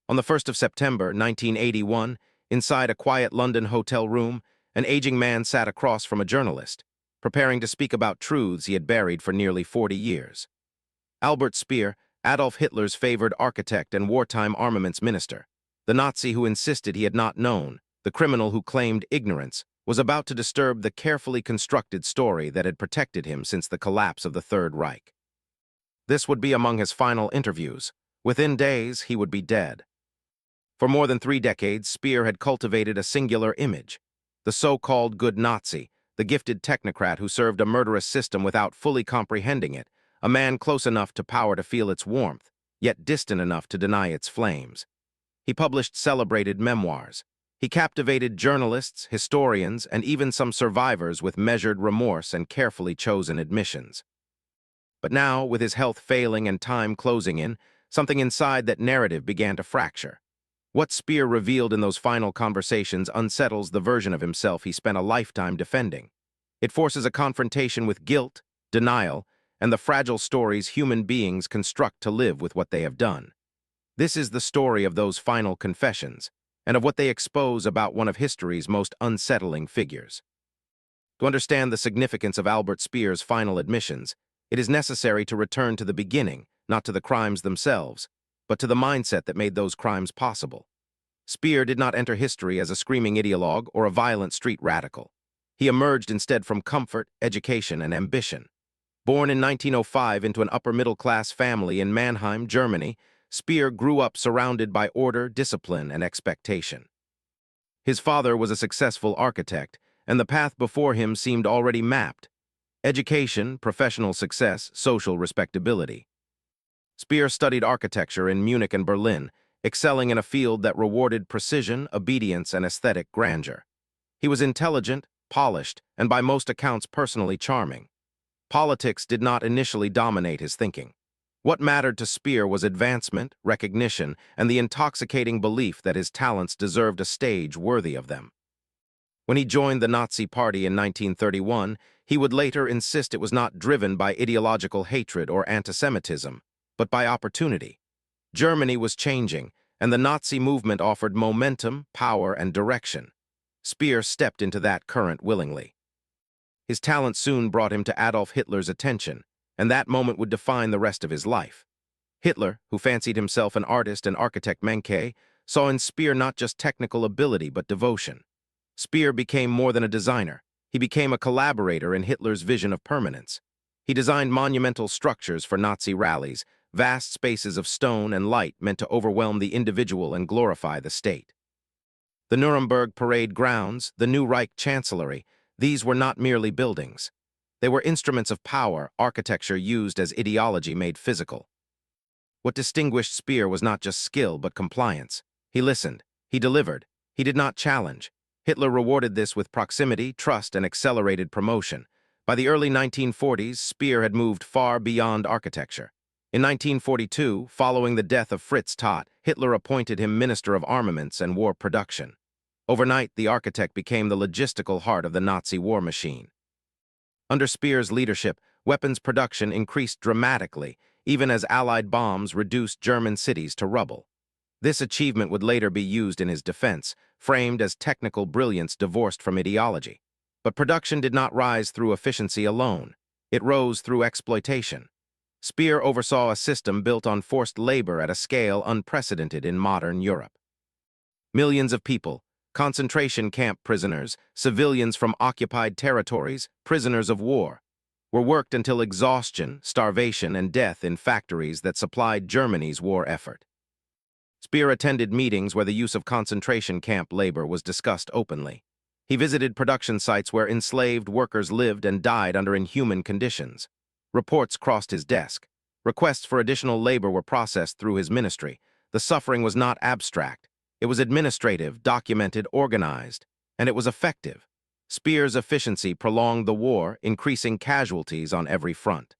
On the 1st of September, 1981, inside a quiet London hotel room, an aging man sat across from a journalist, preparing to speak about truths he had buried for nearly 40 years. Albert Speer, Adolf Hitler's favored architect and wartime armaments minister, the Nazi who insisted he had not known, the criminal who claimed ignorance, was about to disturb the carefully constructed story that had protected him since the collapse of the Third Reich. This would be among his final interviews. Within days, he would be dead. For more than 3 decades, Speer had cultivated a singular image: the so-called good Nazi, the gifted technocrat who served a murderous system without fully comprehending it, a man close enough to power to feel its warmth, yet distant enough to deny its flames. He published celebrated memoirs. He captivated journalists, historians, and even some survivors with measured remorse and carefully chosen admissions. But now, with his health failing and time closing in, something inside that narrative began to fracture. What Speer revealed in those final conversations unsettles the version of himself he spent a lifetime defending. It forces a confrontation with guilt, denial, and the fragile stories human beings construct to live with what they have done. This is the story of those final confessions, and of what they expose about one of history's most unsettling figures. To understand the significance of Albert Speer's final admissions, it is necessary to return to the beginning, not to the crimes themselves, but to the mindset that made those crimes possible. Speer did not enter history as a screaming ideologue or a violent street radical. He emerged instead from comfort, education, and ambition. Born in 1905 into an upper-middle-class family in Mannheim, Germany, Speer grew up surrounded by order, discipline, and expectation. His father was a successful architect, and the path before him seemed already mapped: education, professional success, social respectability. Speer studied architecture in Munich and Berlin, excelling in a field that rewarded precision, obedience, and aesthetic grandeur. He was intelligent, polished, and by most accounts personally charming. Politics did not initially dominate his thinking. What mattered to Speer was advancement, recognition, and the intoxicating belief that his talents deserved a stage worthy of them. When he joined the Nazi Party in 1931, he would later insist it was not driven by ideological hatred or anti-Semitism, but by opportunity. Germany was changing, and the Nazi movement offered momentum, power, and direction. Speer stepped into that current willingly. His talent soon brought him to Adolf Hitler's attention, and that moment would define the rest of his life. Hitler, who fancied himself an artist and architect Menke, saw in Speer not just technical ability but devotion. Speer became more than a designer. He became a collaborator in Hitler's vision of permanence. He designed monumental structures for Nazi rallies, vast spaces of stone and light meant to overwhelm the individual and glorify the state. The Nuremberg parade grounds, the new Reich Chancellery, these were not merely buildings. They were instruments of power, architecture used as ideology made physical. What distinguished Speer was not just skill but compliance. He listened. He delivered. He did not challenge. Hitler rewarded this with proximity, trust, and accelerated promotion. By the early 1940s, Speer had moved far beyond architecture. In 1942, following the death of Fritz Todt, Hitler appointed him Minister of Armaments and War Production. Overnight, the architect became the logistical heart of the Nazi war machine. Under Speer's leadership, weapons production increased dramatically, even as Allied bombs reduced German cities to rubble. This achievement would later be used in his defense, framed as technical brilliance divorced from ideology. But production did not rise through efficiency alone. It rose through exploitation. Speer oversaw a system built on forced labor at a scale unprecedented in modern Europe. Millions of people, concentration camp prisoners, civilians from occupied territories, prisoners of war, were worked until exhaustion, starvation, and death in factories that supplied Germany's war effort. Speer attended meetings where the use of concentration camp labor was discussed openly. He visited production sites where enslaved workers lived and died under inhuman conditions. Reports crossed his desk. Requests for additional labor were processed through his ministry. The suffering was not abstract. It was administrative, documented, organized, and it was effective. Speer's efficiency prolonged the war, increasing casualties on every front.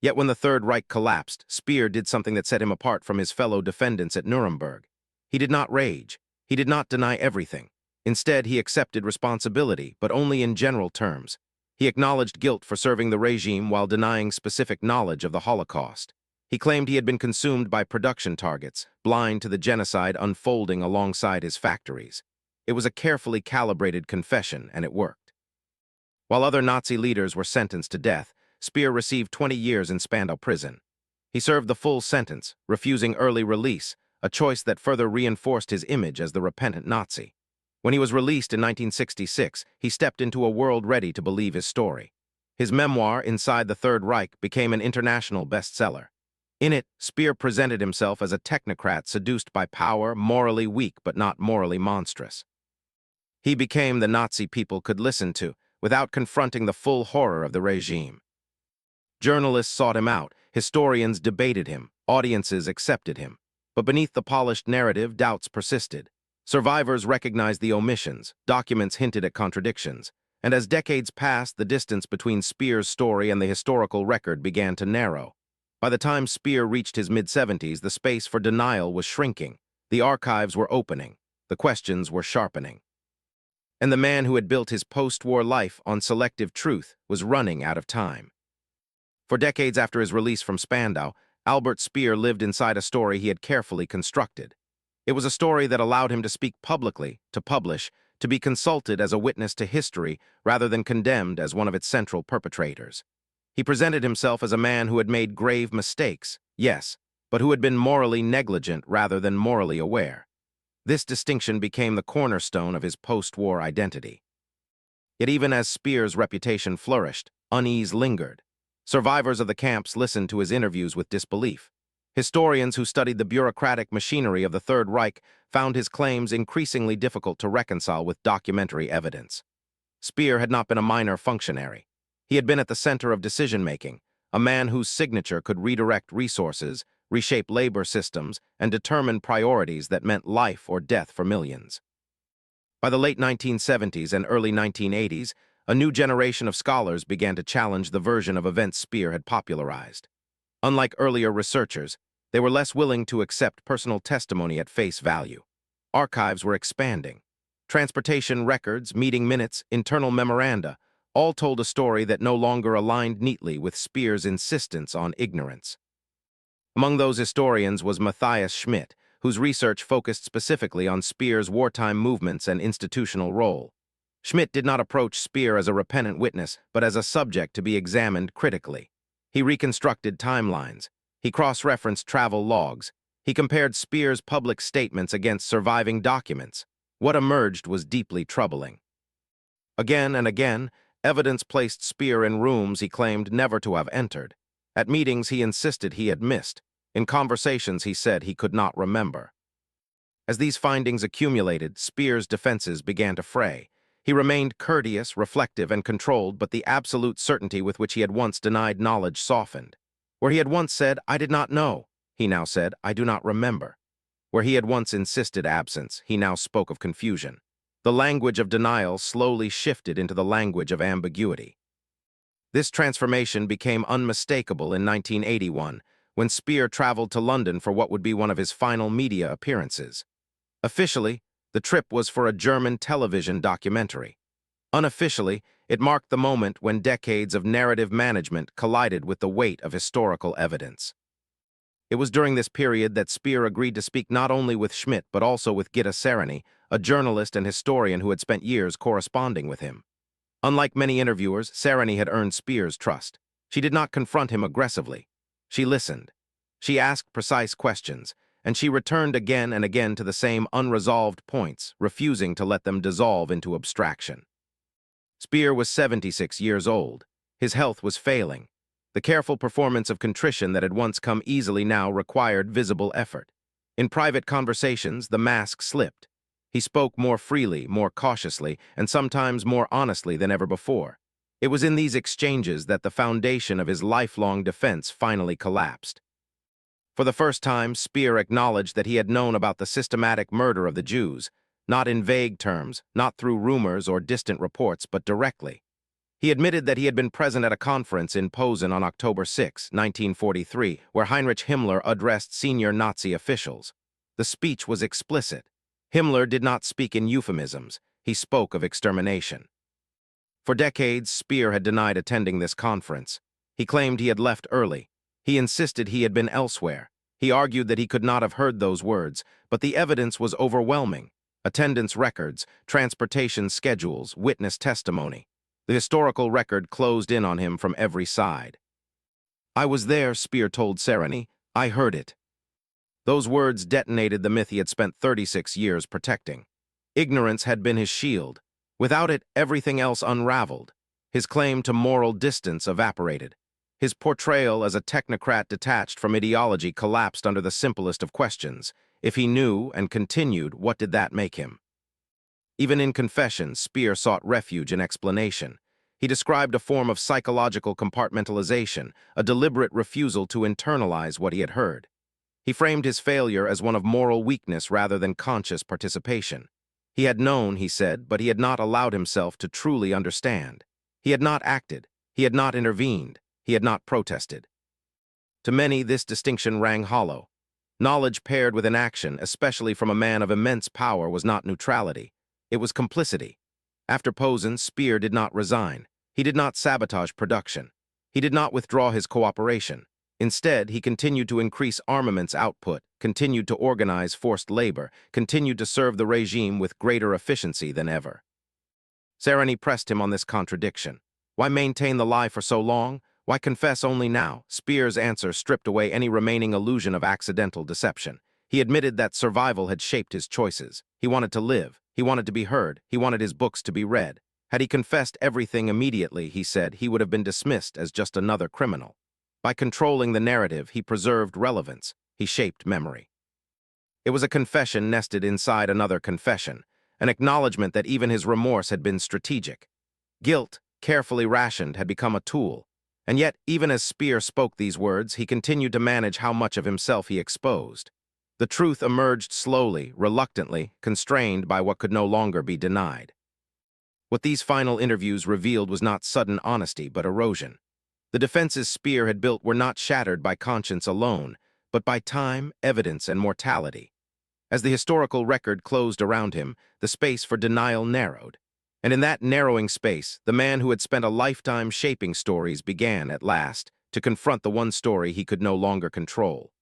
Yet when the Third Reich collapsed, Speer did something that set him apart from his fellow defendants at Nuremberg. He did not rage. He did not deny everything. Instead, he accepted responsibility, but only in general terms. He acknowledged guilt for serving the regime while denying specific knowledge of the Holocaust. He claimed he had been consumed by production targets, blind to the genocide unfolding alongside his factories. It was a carefully calibrated confession, and it worked. While other Nazi leaders were sentenced to death, Speer received 20 years in Spandau prison. He served the full sentence, refusing early release, a choice that further reinforced his image as the repentant Nazi. When he was released in 1966, he stepped into a world ready to believe his story. His memoir, Inside the Third Reich, became an international bestseller. In it, Speer presented himself as a technocrat seduced by power, morally weak but not morally monstrous. He became the Nazi people could listen to, without confronting the full horror of the regime. Journalists sought him out, historians debated him, audiences accepted him. But beneath the polished narrative, doubts persisted. Survivors recognized the omissions, documents hinted at contradictions, and as decades passed, the distance between Speer's story and the historical record began to narrow. By the time Speer reached his mid-70s, the space for denial was shrinking, the archives were opening, the questions were sharpening. And the man who had built his post-war life on selective truth was running out of time. For decades after his release from Spandau, Albert Speer lived inside a story he had carefully constructed. It was a story that allowed him to speak publicly, to publish, to be consulted as a witness to history rather than condemned as one of its central perpetrators. He presented himself as a man who had made grave mistakes, yes, but who had been morally negligent rather than morally aware. This distinction became the cornerstone of his post-war identity. Yet even as Speer's reputation flourished, unease lingered. Survivors of the camps listened to his interviews with disbelief. Historians who studied the bureaucratic machinery of the Third Reich found his claims increasingly difficult to reconcile with documentary evidence. Speer had not been a minor functionary. He had been at the center of decision-making, a man whose signature could redirect resources, reshape labor systems, and determine priorities that meant life or death for millions. By the late 1970s and early 1980s, a new generation of scholars began to challenge the version of events Speer had popularized. Unlike earlier researchers, they were less willing to accept personal testimony at face value. Archives were expanding. Transportation records, meeting minutes, internal memoranda, all told a story that no longer aligned neatly with Speer's insistence on ignorance. Among those historians was Matthias Schmidt, whose research focused specifically on Speer's wartime movements and institutional role. Schmidt did not approach Speer as a repentant witness, but as a subject to be examined critically. He reconstructed timelines. He cross-referenced travel logs. He compared Speer's public statements against surviving documents. What emerged was deeply troubling. Again and again, evidence placed Speer in rooms he claimed never to have entered. At meetings he insisted he had missed. In conversations he said he could not remember. As these findings accumulated, Speer's defenses began to fray. He remained courteous, reflective, and controlled, but the absolute certainty with which he had once denied knowledge softened. Where he had once said, "I did not know," he now said, "I do not remember." Where he had once insisted absence, he now spoke of confusion. The language of denial slowly shifted into the language of ambiguity. This transformation became unmistakable in 1981, when Speer traveled to London for what would be one of his final media appearances. Officially, the trip was for a German television documentary. Unofficially, it marked the moment when decades of narrative management collided with the weight of historical evidence. It was during this period that Speer agreed to speak not only with Schmidt but also with Gitta Sereny, a journalist and historian who had spent years corresponding with him. Unlike many interviewers, Sereny had earned Speer's trust. She did not confront him aggressively. She listened. She asked precise questions, and she returned again and again to the same unresolved points, refusing to let them dissolve into abstraction. Speer was 76 years old. His health was failing. The careful performance of contrition that had once come easily now required visible effort. In private conversations, the mask slipped. He spoke more freely, more cautiously, and sometimes more honestly than ever before. It was in these exchanges that the foundation of his lifelong defense finally collapsed. For the first time, Speer acknowledged that he had known about the systematic murder of the Jews, not in vague terms, not through rumors or distant reports, but directly. He admitted that he had been present at a conference in Posen on October 6, 1943, where Heinrich Himmler addressed senior Nazi officials. The speech was explicit. Himmler did not speak in euphemisms. He spoke of extermination. For decades, Speer had denied attending this conference. He claimed he had left early. He insisted he had been elsewhere. He argued that he could not have heard those words, but the evidence was overwhelming. Attendance records, transportation schedules, witness testimony. The historical record closed in on him from every side. "I was there," Speer told Sereny. "I heard it." Those words detonated the myth he had spent 36 years protecting. Ignorance had been his shield. Without it, everything else unraveled. His claim to moral distance evaporated. His portrayal as a technocrat detached from ideology collapsed under the simplest of questions. If he knew and continued, what did that make him? Even in confession, Speer sought refuge in explanation. He described a form of psychological compartmentalization, a deliberate refusal to internalize what he had heard. He framed his failure as one of moral weakness rather than conscious participation. He had known, he said, but he had not allowed himself to truly understand. He had not acted. He had not intervened. He had not protested. To many, this distinction rang hollow. Knowledge paired with inaction, especially from a man of immense power, was not neutrality. It was complicity. After Posen, Speer did not resign. He did not sabotage production. He did not withdraw his cooperation. Instead, he continued to increase armaments output, continued to organize forced labor, continued to serve the regime with greater efficiency than ever. Sereny pressed him on this contradiction. Why maintain the lie for so long? Why confess only now? Speer's answer stripped away any remaining illusion of accidental deception. He admitted that survival had shaped his choices. He wanted to live. He wanted to be heard. He wanted his books to be read. Had he confessed everything immediately, he said, he would have been dismissed as just another criminal. By controlling the narrative, he preserved relevance. He shaped memory. It was a confession nested inside another confession, an acknowledgement that even his remorse had been strategic. Guilt, carefully rationed, had become a tool. And yet, even as Speer spoke these words, he continued to manage how much of himself he exposed. The truth emerged slowly, reluctantly, constrained by what could no longer be denied. What these final interviews revealed was not sudden honesty, but erosion. The defenses Speer had built were not shattered by conscience alone, but by time, evidence, and mortality. As the historical record closed around him, the space for denial narrowed. And in that narrowing space, the man who had spent a lifetime shaping stories began, at last, to confront the one story he could no longer control.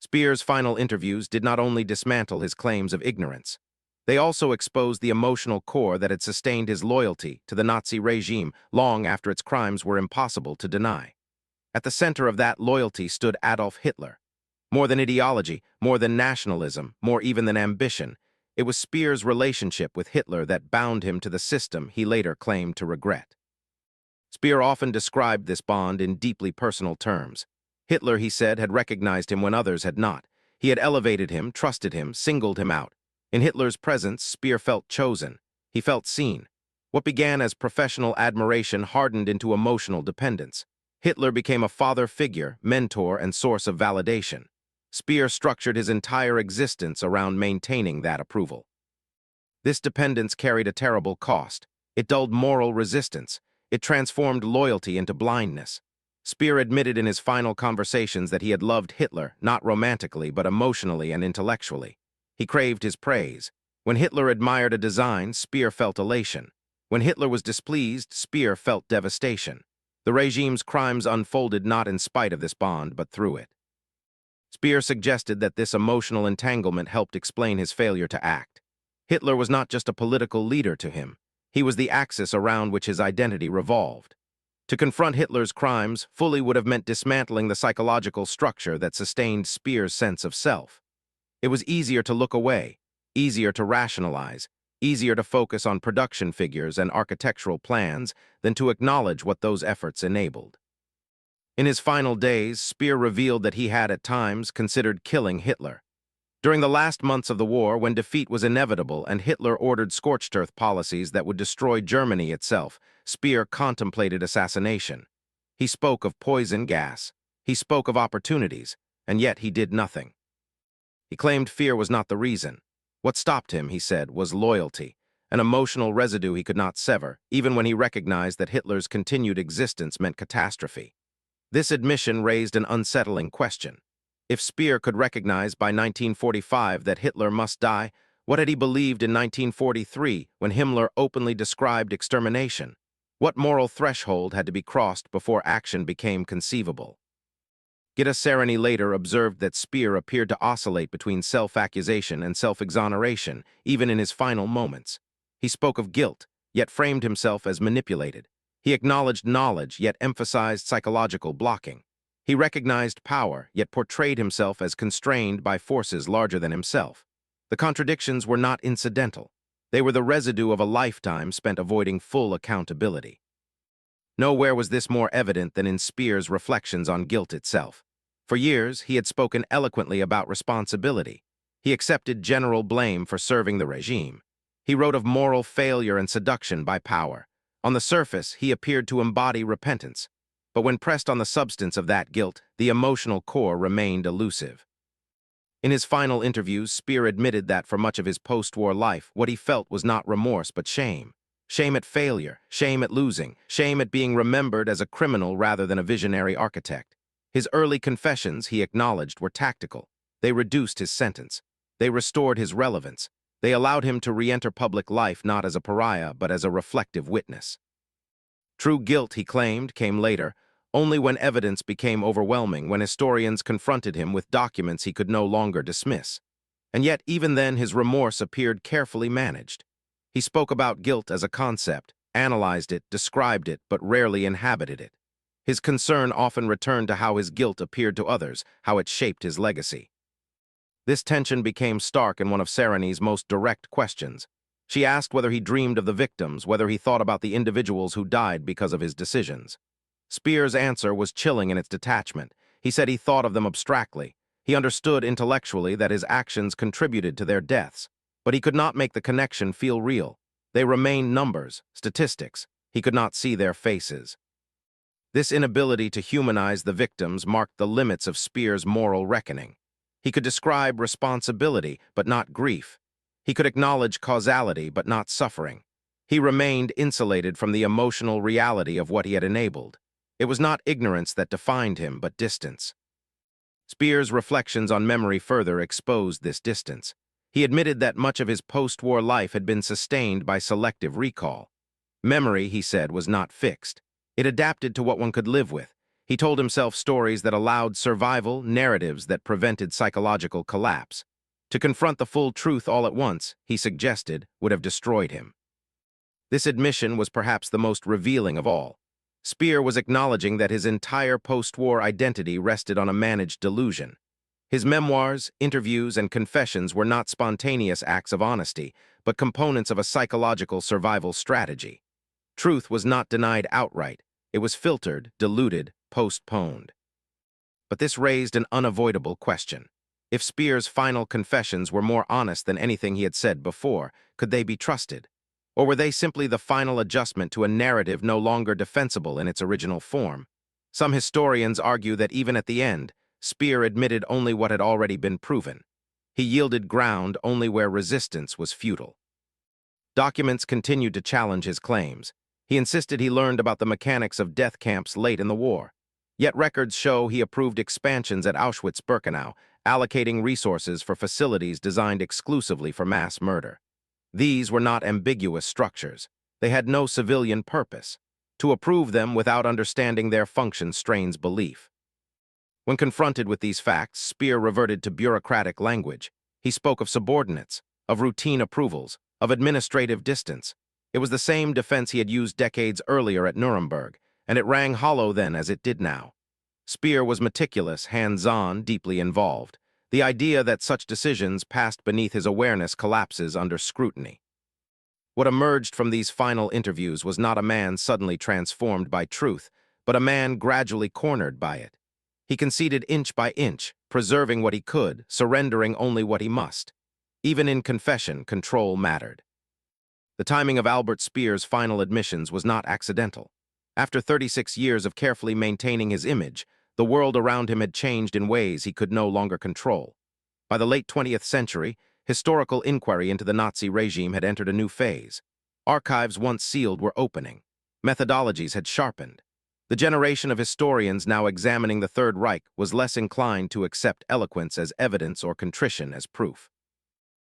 Speer's final interviews did not only dismantle his claims of ignorance. They also exposed the emotional core that had sustained his loyalty to the Nazi regime long after its crimes were impossible to deny. At the center of that loyalty stood Adolf Hitler. More than ideology, more than nationalism, more even than ambition, it was Speer's relationship with Hitler that bound him to the system he later claimed to regret. Speer often described this bond in deeply personal terms. Hitler, he said, had recognized him when others had not. He had elevated him, trusted him, singled him out. In Hitler's presence, Speer felt chosen. He felt seen. What began as professional admiration hardened into emotional dependence. Hitler became a father figure, mentor, and source of validation. Speer structured his entire existence around maintaining that approval. This dependence carried a terrible cost. It dulled moral resistance. It transformed loyalty into blindness. Speer admitted in his final conversations that he had loved Hitler, not romantically, but emotionally and intellectually. He craved his praise. When Hitler admired a design, Speer felt elation. When Hitler was displeased, Speer felt devastation. The regime's crimes unfolded not in spite of this bond, but through it. Speer suggested that this emotional entanglement helped explain his failure to act. Hitler was not just a political leader to him. He was the axis around which his identity revolved. To confront Hitler's crimes fully would have meant dismantling the psychological structure that sustained Speer's sense of self. It was easier to look away, easier to rationalize, easier to focus on production figures and architectural plans than to acknowledge what those efforts enabled. In his final days, Speer revealed that he had at times considered killing Hitler. During the last months of the war, when defeat was inevitable and Hitler ordered scorched earth policies that would destroy Germany itself, Speer contemplated assassination. He spoke of poison gas. He spoke of opportunities, and yet he did nothing. He claimed fear was not the reason. What stopped him, he said, was loyalty, an emotional residue he could not sever, even when he recognized that Hitler's continued existence meant catastrophe. This admission raised an unsettling question. If Speer could recognize by 1945 that Hitler must die, what had he believed in 1943 when Himmler openly described extermination? What moral threshold had to be crossed before action became conceivable? Gitta Sereny later observed that Speer appeared to oscillate between self-accusation and self-exoneration, even in his final moments. He spoke of guilt, yet framed himself as manipulated. He acknowledged knowledge, yet emphasized psychological blocking. He recognized power, yet portrayed himself as constrained by forces larger than himself. The contradictions were not incidental. They were the residue of a lifetime spent avoiding full accountability. Nowhere was this more evident than in Speer's reflections on guilt itself. For years, he had spoken eloquently about responsibility. He accepted general blame for serving the regime. He wrote of moral failure and seduction by power. On the surface, he appeared to embody repentance. But when pressed on the substance of that guilt, the emotional core remained elusive. In his final interviews, Speer admitted that for much of his post-war life, what he felt was not remorse but shame. Shame at failure, shame at losing, shame at being remembered as a criminal rather than a visionary architect. His early confessions, he acknowledged, were tactical. They reduced his sentence. They restored his relevance. They allowed him to re-enter public life not as a pariah, but as a reflective witness. True guilt, he claimed, came later, only when evidence became overwhelming, when historians confronted him with documents he could no longer dismiss. And yet, even then, his remorse appeared carefully managed. He spoke about guilt as a concept, analyzed it, described it, but rarely inhabited it. His concern often returned to how his guilt appeared to others, how it shaped his legacy. This tension became stark in one of Sereny's most direct questions. She asked whether he dreamed of the victims, whether he thought about the individuals who died because of his decisions. Speer's answer was chilling in its detachment. He said he thought of them abstractly. He understood intellectually that his actions contributed to their deaths, but he could not make the connection feel real. They remained numbers, statistics. He could not see their faces. This inability to humanize the victims marked the limits of Speer's moral reckoning. He could describe responsibility, but not grief. He could acknowledge causality, but not suffering. He remained insulated from the emotional reality of what he had enabled. It was not ignorance that defined him, but distance. Speer's reflections on memory further exposed this distance. He admitted that much of his post-war life had been sustained by selective recall. Memory, he said, was not fixed. It adapted to what one could live with. He told himself stories that allowed survival, narratives that prevented psychological collapse. To confront the full truth all at once, he suggested, would have destroyed him. This admission was perhaps the most revealing of all. Speer was acknowledging that his entire post-war identity rested on a managed delusion. His memoirs, interviews, and confessions were not spontaneous acts of honesty, but components of a psychological survival strategy. Truth was not denied outright. It was filtered, diluted, postponed. But this raised an unavoidable question. If Speer's final confessions were more honest than anything he had said before, could they be trusted? Or were they simply the final adjustment to a narrative no longer defensible in its original form? Some historians argue that even at the end, Speer admitted only what had already been proven. He yielded ground only where resistance was futile. Documents continued to challenge his claims. He insisted he learned about the mechanics of death camps late in the war. Yet records show he approved expansions at Auschwitz-Birkenau, allocating resources for facilities designed exclusively for mass murder. These were not ambiguous structures. They had no civilian purpose. To approve them without understanding their function strains belief. When confronted with these facts, Speer reverted to bureaucratic language. He spoke of subordinates, of routine approvals, of administrative distance. It was the same defense he had used decades earlier at Nuremberg, and it rang hollow then as it did now. Speer was meticulous, hands-on, deeply involved. The idea that such decisions passed beneath his awareness collapses under scrutiny. What emerged from these final interviews was not a man suddenly transformed by truth, but a man gradually cornered by it. He conceded inch by inch, preserving what he could, surrendering only what he must. Even in confession, control mattered. The timing of Albert Speer's final admissions was not accidental. After 36 years of carefully maintaining his image, the world around him had changed in ways he could no longer control. By the late 20th century, historical inquiry into the Nazi regime had entered a new phase. Archives once sealed were opening. Methodologies had sharpened. The generation of historians now examining the Third Reich was less inclined to accept eloquence as evidence or contrition as proof.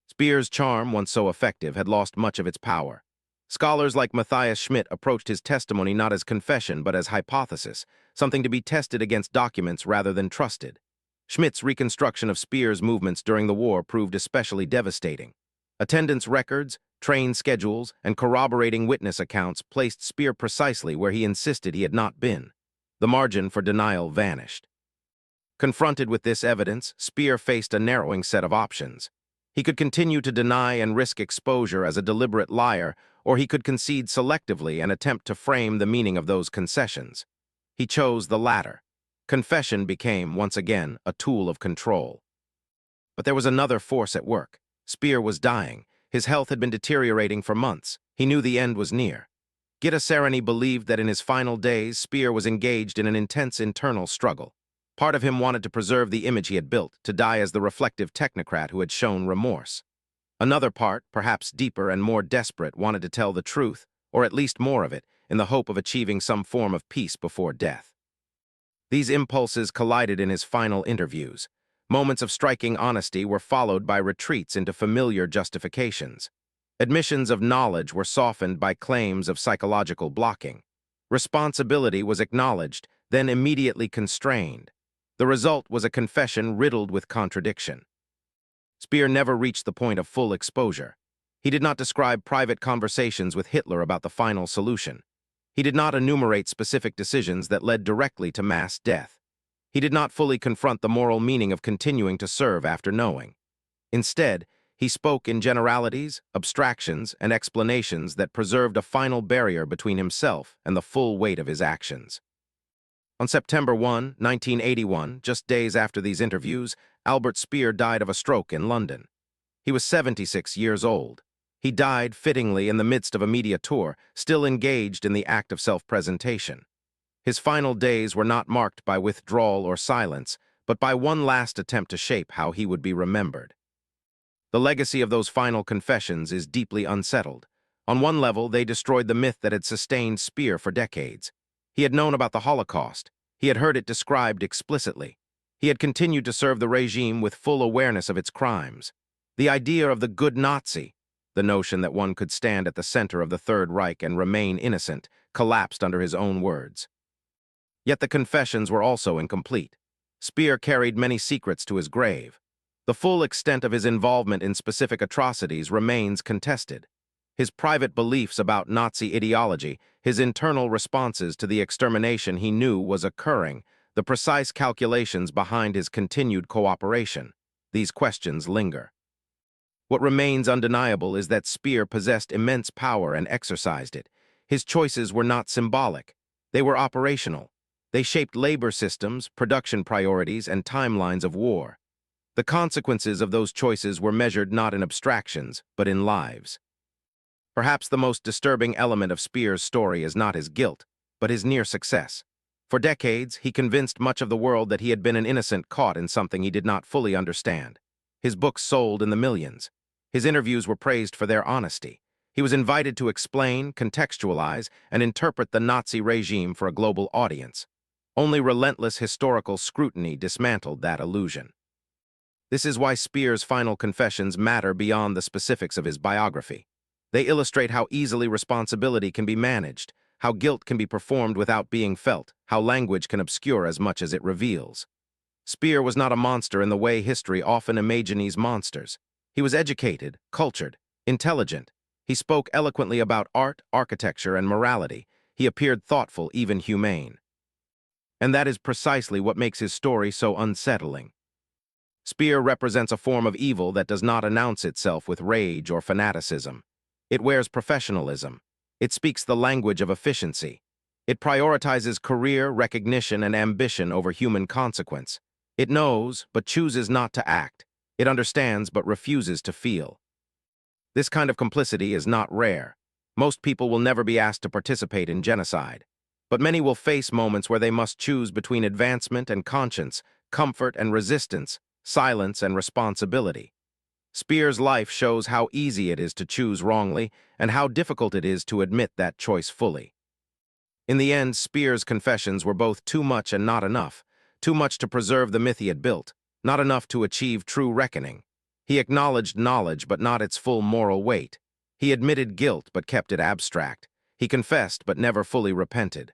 Speer's charm, once so effective, had lost much of its power. Scholars like Matthias Schmidt approached his testimony not as confession but as hypothesis, something to be tested against documents rather than trusted. Schmidt's reconstruction of Speer's movements during the war proved especially devastating. Attendance records, train schedules, and corroborating witness accounts placed Speer precisely where he insisted he had not been. The margin for denial vanished. Confronted with this evidence, Speer faced a narrowing set of options. He could continue to deny and risk exposure as a deliberate liar, or he could concede selectively and attempt to frame the meaning of those concessions. He chose the latter. Confession became, once again, a tool of control. But there was another force at work. Speer was dying. His health had been deteriorating for months. He knew the end was near. Gitta Sereny believed that in his final days, Speer was engaged in an intense internal struggle. Part of him wanted to preserve the image he had built, to die as the reflective technocrat who had shown remorse. Another part, perhaps deeper and more desperate, wanted to tell the truth, or at least more of it, in the hope of achieving some form of peace before death. These impulses collided in his final interviews. Moments of striking honesty were followed by retreats into familiar justifications. Admissions of knowledge were softened by claims of psychological blocking. Responsibility was acknowledged, then immediately constrained. The result was a confession riddled with contradiction. Speer never reached the point of full exposure. He did not describe private conversations with Hitler about the final solution. He did not enumerate specific decisions that led directly to mass death. He did not fully confront the moral meaning of continuing to serve after knowing. Instead, he spoke in generalities, abstractions, and explanations that preserved a final barrier between himself and the full weight of his actions. On September 1, 1981, just days after these interviews, Albert Speer died of a stroke in London. He was 76 years old. He died, fittingly, in the midst of a media tour, still engaged in the act of self-presentation. His final days were not marked by withdrawal or silence, but by one last attempt to shape how he would be remembered. The legacy of those final confessions is deeply unsettled. On one level, they destroyed the myth that had sustained Speer for decades. He had known about the Holocaust. He had heard it described explicitly. He had continued to serve the regime with full awareness of its crimes. The idea of the good Nazi, the notion that one could stand at the center of the Third Reich and remain innocent, collapsed under his own words. Yet the confessions were also incomplete. Speer carried many secrets to his grave. The full extent of his involvement in specific atrocities remains contested. His private beliefs about Nazi ideology, his internal responses to the extermination he knew was occurring, the precise calculations behind his continued cooperation, these questions linger. What remains undeniable is that Speer possessed immense power and exercised it. His choices were not symbolic. They were operational. They shaped labor systems, production priorities, and timelines of war. The consequences of those choices were measured not in abstractions, but in lives. Perhaps the most disturbing element of Speer's story is not his guilt, but his near success. For decades, he convinced much of the world that he had been an innocent caught in something he did not fully understand. His books sold in the millions. His interviews were praised for their honesty. He was invited to explain, contextualize, and interpret the Nazi regime for a global audience. Only relentless historical scrutiny dismantled that illusion. This is why Speer's final confessions matter beyond the specifics of his biography. They illustrate how easily responsibility can be managed, how guilt can be performed without being felt, how language can obscure as much as it reveals. Speer was not a monster in the way history often imagines monsters. He was educated, cultured, intelligent. He spoke eloquently about art, architecture, and morality. He appeared thoughtful, even humane. And that is precisely what makes his story so unsettling. Speer represents a form of evil that does not announce itself with rage or fanaticism. It wears professionalism. It speaks the language of efficiency. It prioritizes career, recognition, and ambition over human consequence. It knows, but chooses not to act. It understands, but refuses to feel. This kind of complicity is not rare. Most people will never be asked to participate in genocide. But many will face moments where they must choose between advancement and conscience, comfort and resistance, silence and responsibility. Speer's life shows how easy it is to choose wrongly and how difficult it is to admit that choice fully. In the end, Speer's confessions were both too much and not enough, too much to preserve the myth he had built, not enough to achieve true reckoning. He acknowledged knowledge but not its full moral weight. He admitted guilt but kept it abstract. He confessed but never fully repented.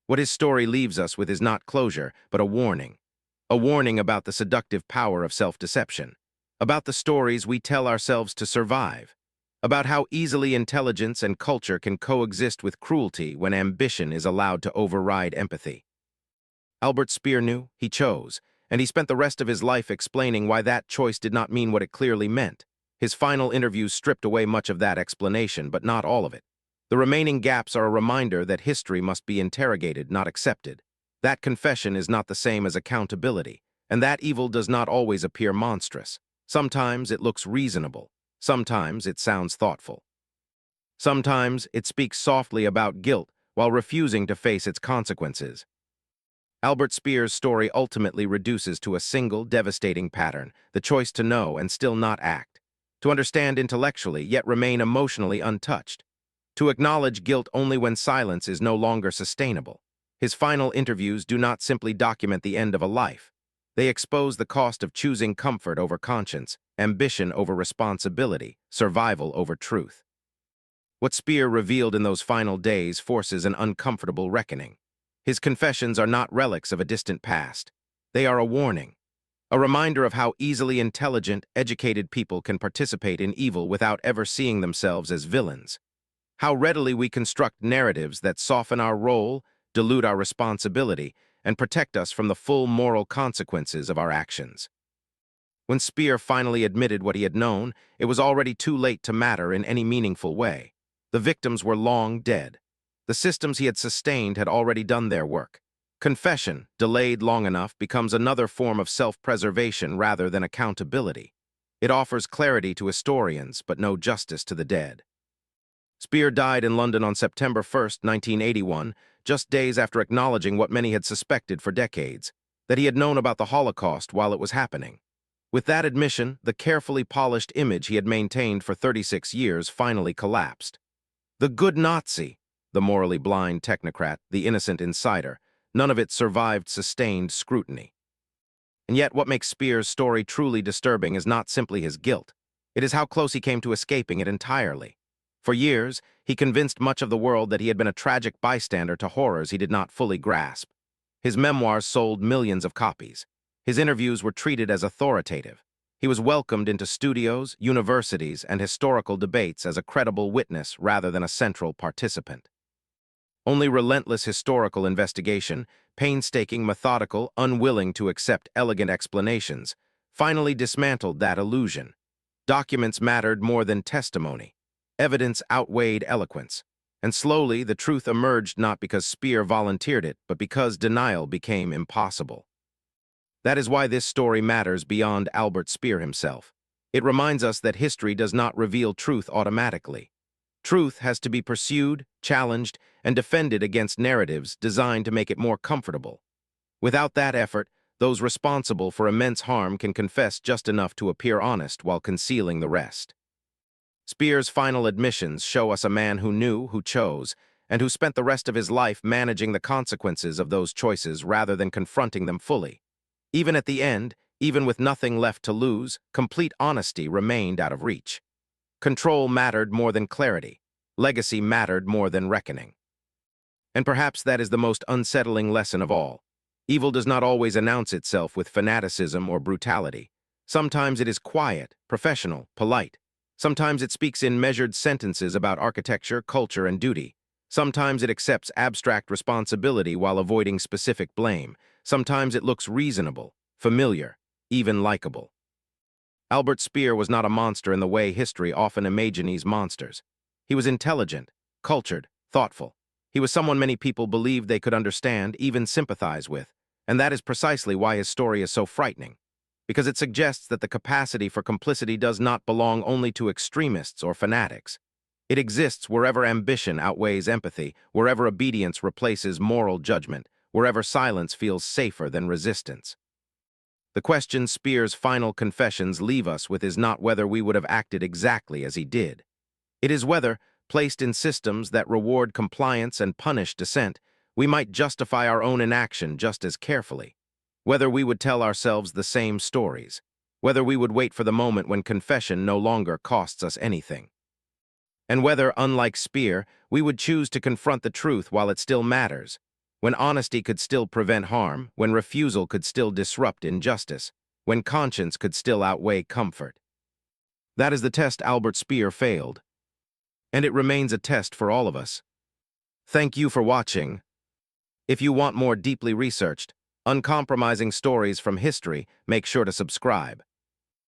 What his story leaves us with is not closure, but a warning. A warning about the seductive power of self-deception, about the stories we tell ourselves to survive, about how easily intelligence and culture can coexist with cruelty when ambition is allowed to override empathy. Albert Speer knew, he chose, and he spent the rest of his life explaining why that choice did not mean what it clearly meant. His final interviews stripped away much of that explanation, but not all of it. The remaining gaps are a reminder that history must be interrogated, not accepted. That confession is not the same as accountability, and that evil does not always appear monstrous. Sometimes it looks reasonable. Sometimes it sounds thoughtful. Sometimes it speaks softly about guilt while refusing to face its consequences. Albert Speer's story ultimately reduces to a single devastating pattern, the choice to know and still not act, to understand intellectually yet remain emotionally untouched, to acknowledge guilt only when silence is no longer sustainable. His final interviews do not simply document the end of a life. They expose the cost of choosing comfort over conscience, ambition over responsibility, survival over truth. What Speer revealed in those final days forces an uncomfortable reckoning. His confessions are not relics of a distant past. They are a warning, a reminder of how easily intelligent, educated people can participate in evil without ever seeing themselves as villains. How readily we construct narratives that soften our role, dilute our responsibility, and protect us from the full moral consequences of our actions. When Speer finally admitted what he had known, it was already too late to matter in any meaningful way. The victims were long dead. The systems he had sustained had already done their work. Confession, delayed long enough, becomes another form of self-preservation rather than accountability. It offers clarity to historians, but no justice to the dead. Speer died in London on September 1, 1981, just days after acknowledging what many had suspected for decades, that he had known about the Holocaust while it was happening. With that admission, the carefully polished image he had maintained for 36 years finally collapsed. The good Nazi, the morally blind technocrat, the innocent insider, none of it survived sustained scrutiny. And yet what makes Speer's story truly disturbing is not simply his guilt. It is how close he came to escaping it entirely. For years, he convinced much of the world that he had been a tragic bystander to horrors he did not fully grasp. His memoirs sold millions of copies. His interviews were treated as authoritative. He was welcomed into studios, universities, and historical debates as a credible witness rather than a central participant. Only relentless historical investigation, painstaking, methodical, unwilling to accept elegant explanations, finally dismantled that illusion. Documents mattered more than testimony. Evidence outweighed eloquence. And slowly, the truth emerged not because Speer volunteered it, but because denial became impossible. That is why this story matters beyond Albert Speer himself. It reminds us that history does not reveal truth automatically. Truth has to be pursued, challenged, and defended against narratives designed to make it more comfortable. Without that effort, those responsible for immense harm can confess just enough to appear honest while concealing the rest. Speer's final admissions show us a man who knew, who chose, and who spent the rest of his life managing the consequences of those choices rather than confronting them fully. Even at the end, even with nothing left to lose, complete honesty remained out of reach. Control mattered more than clarity. Legacy mattered more than reckoning. And perhaps that is the most unsettling lesson of all. Evil does not always announce itself with fanaticism or brutality. Sometimes it is quiet, professional, polite. Sometimes it speaks in measured sentences about architecture, culture, and duty. Sometimes it accepts abstract responsibility while avoiding specific blame. Sometimes it looks reasonable, familiar, even likable. Albert Speer was not a monster in the way history often imagines monsters. He was intelligent, cultured, thoughtful. He was someone many people believed they could understand, even sympathize with. And that is precisely why his story is so frightening. Because it suggests that the capacity for complicity does not belong only to extremists or fanatics. It exists wherever ambition outweighs empathy, wherever obedience replaces moral judgment, wherever silence feels safer than resistance. The question Speer's final confessions leave us with is not whether we would have acted exactly as he did. It is whether, placed in systems that reward compliance and punish dissent, we might justify our own inaction just as carefully. Whether we would tell ourselves the same stories. Whether we would wait for the moment when confession no longer costs us anything. and whether, unlike Speer, we would choose to confront the truth while it still matters, when honesty could still prevent harm, when refusal could still disrupt injustice, when conscience could still outweigh comfort. That is the test Albert Speer failed, and it remains a test for all of us. Thank you for watching. If you want more deeply researched, uncompromising stories from history, make sure to subscribe.